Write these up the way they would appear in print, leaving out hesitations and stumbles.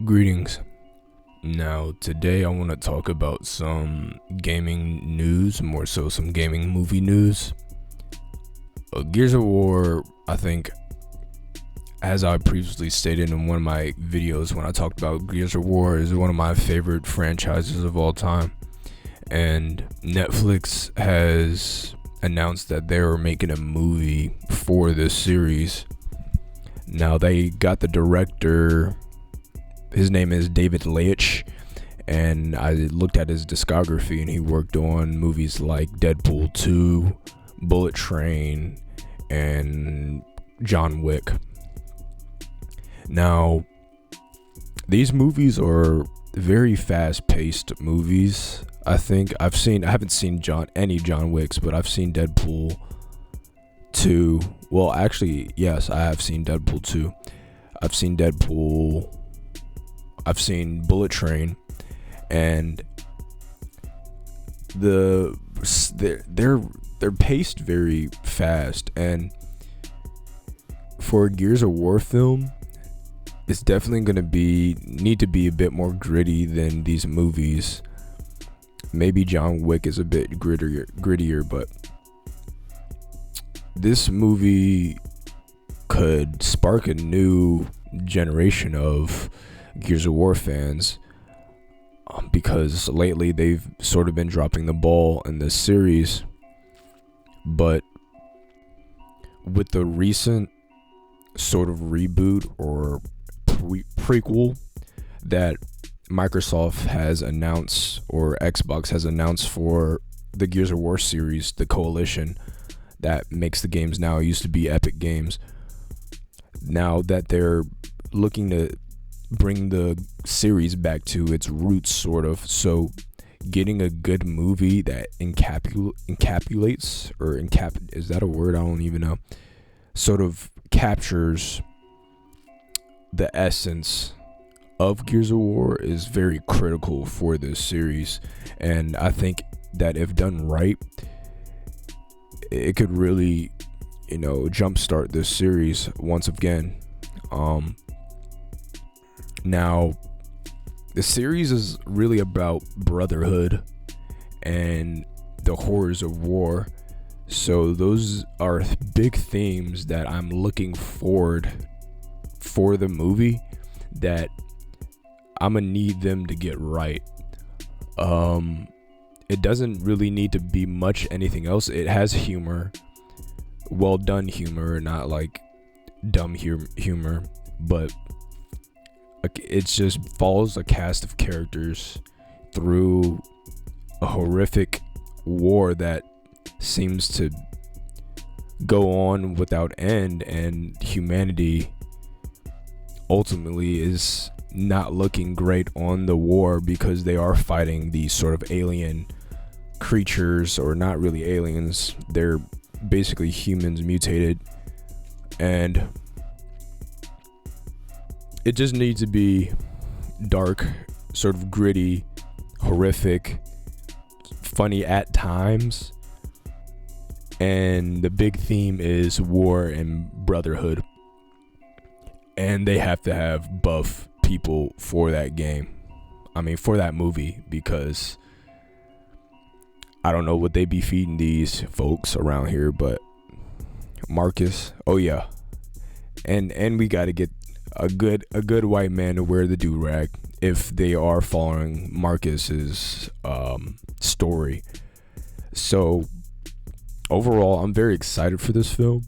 Greetings. Now, today I want to talk about some gaming news, more so some gaming movie news. Gears of War, I think, as I previously stated in one of my videos when I talked about Gears of War, is one of my favorite franchises of all time. And Netflix has announced that they're making a movie for this series. Now, they got the director. His name is David Leitch, and I looked at his discography, and he worked on movies like Deadpool 2, Bullet Train, and John Wick. Now, these movies are very fast-paced movies. I haven't seen any John Wicks, but I've seen Deadpool 2. Well, actually, yes, I have seen Deadpool 2. I've seen Bullet Train, and they're paced very fast, and for a Gears of War film, it's definitely gonna need to be a bit more gritty than these movies. Maybe John Wick is a bit grittier, but this movie could spark a new generation of Gears of War fans, because lately they've sort of been dropping the ball in this series. But with the recent sort of reboot or prequel that Microsoft has announced, or Xbox has announced, for the Gears of War series, the coalition that makes the games now, it used to be Epic Games, now that they're looking to bring the series back to its roots, sort of. So getting a good movie that encapsulates, or is that a word? I don't even know. Sort of captures the essence of Gears of War is very critical for this series. And I think that if done right, it could really, jumpstart this series once again. Now, the series is really about brotherhood and the horrors of war. So those are big themes that I'm looking forward for the movie, that I'm gonna need them to get right. It doesn't really need to be much anything else. It has humor, well done humor, not like dumb humor, but it just follows a cast of characters through a horrific war that seems to go on without end, and humanity ultimately is not looking great on the war, because they are fighting these sort of alien creatures, or not really aliens, they're basically humans mutated, and it just needs to be dark, sort of gritty, horrific, funny at times. And the big theme is war and brotherhood. And they have to have buff people for that for that movie, because I don't know what they be feeding these folks around here, but Marcus, oh yeah. And we got to get a good white man to wear the do-rag if they are following Marcus's story. So overall, I'm very excited for this film.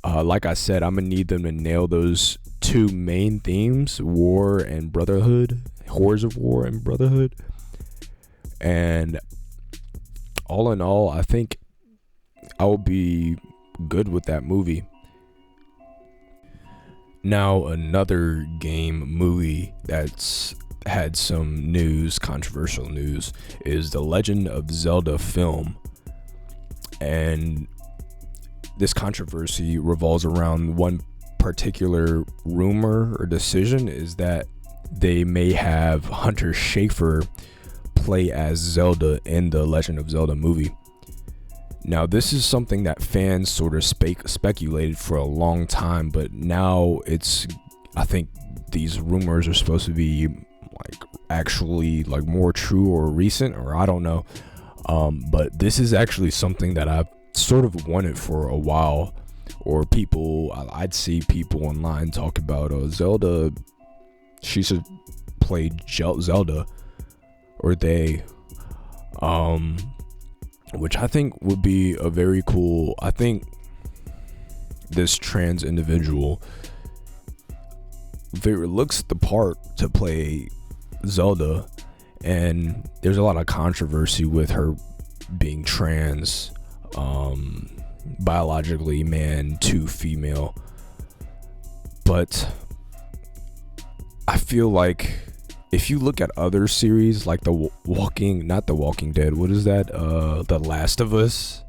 Like I said, I'm gonna need them to nail those two main themes: war and brotherhood, horrors of war and brotherhood. And all in all, I think I'll be good with that movie. Now, another game movie that's had some controversial news, is the Legend of Zelda film. And this controversy revolves around one particular rumor or decision, is that they may have Hunter Schafer play as Zelda in the Legend of Zelda movie. Now, this is something that fans sort of speculated for a long time, but now I think these rumors are supposed to be like actually like more true or recent, or I don't know. But this is actually something that I've sort of wanted for a while, or I'd see people online talk about Zelda. She should play Zelda, or which I think would be a very cool. I think this trans individual looks the part to play Zelda, and there's a lot of controversy with her being trans, biologically man to female. But I feel like if you look at other series like not the Walking Dead, what is that? The Last of Us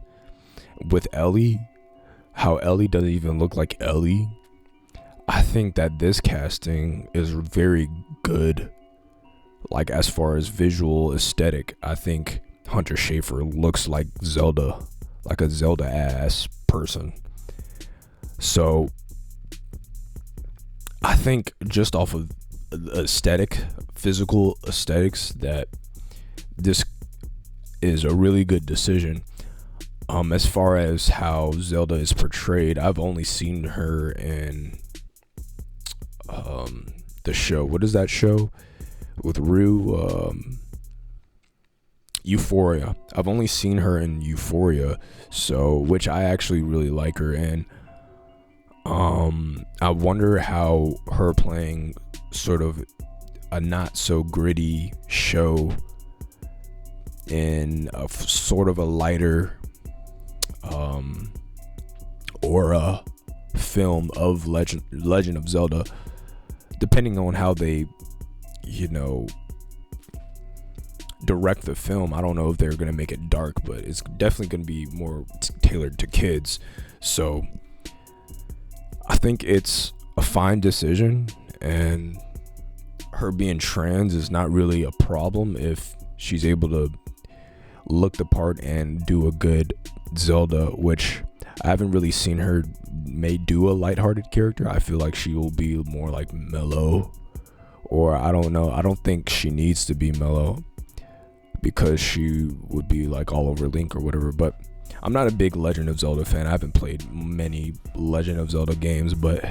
with Ellie, how Ellie doesn't even look like Ellie. I think that this casting is very good. Like as far as visual aesthetic, I think Hunter Schafer looks like Zelda, like a Zelda ass person. So I think just off of physical aesthetics, that this is a really good decision. As far as how Zelda is portrayed, I've only seen her in the show. What is that show with Rue? Euphoria. I've only seen her in Euphoria, which I actually really like her in. I wonder how her playing sort of a not so gritty show in a sort of a lighter or a film of Legend of Zelda, depending on how they direct the film. I don't know if they're gonna make it dark, but it's definitely gonna be more tailored to kids. So I think it's a fine decision, and her being trans is not really a problem if she's able to look the part and do a good Zelda, which I haven't really seen her do a lighthearted character. I feel like she will be more like mellow, or I don't know. I don't think she needs to be mellow because she would be like all over Link or whatever. But I'm not a big Legend of Zelda fan. I haven't played many Legend of Zelda games, but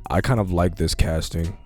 I kind of like this casting.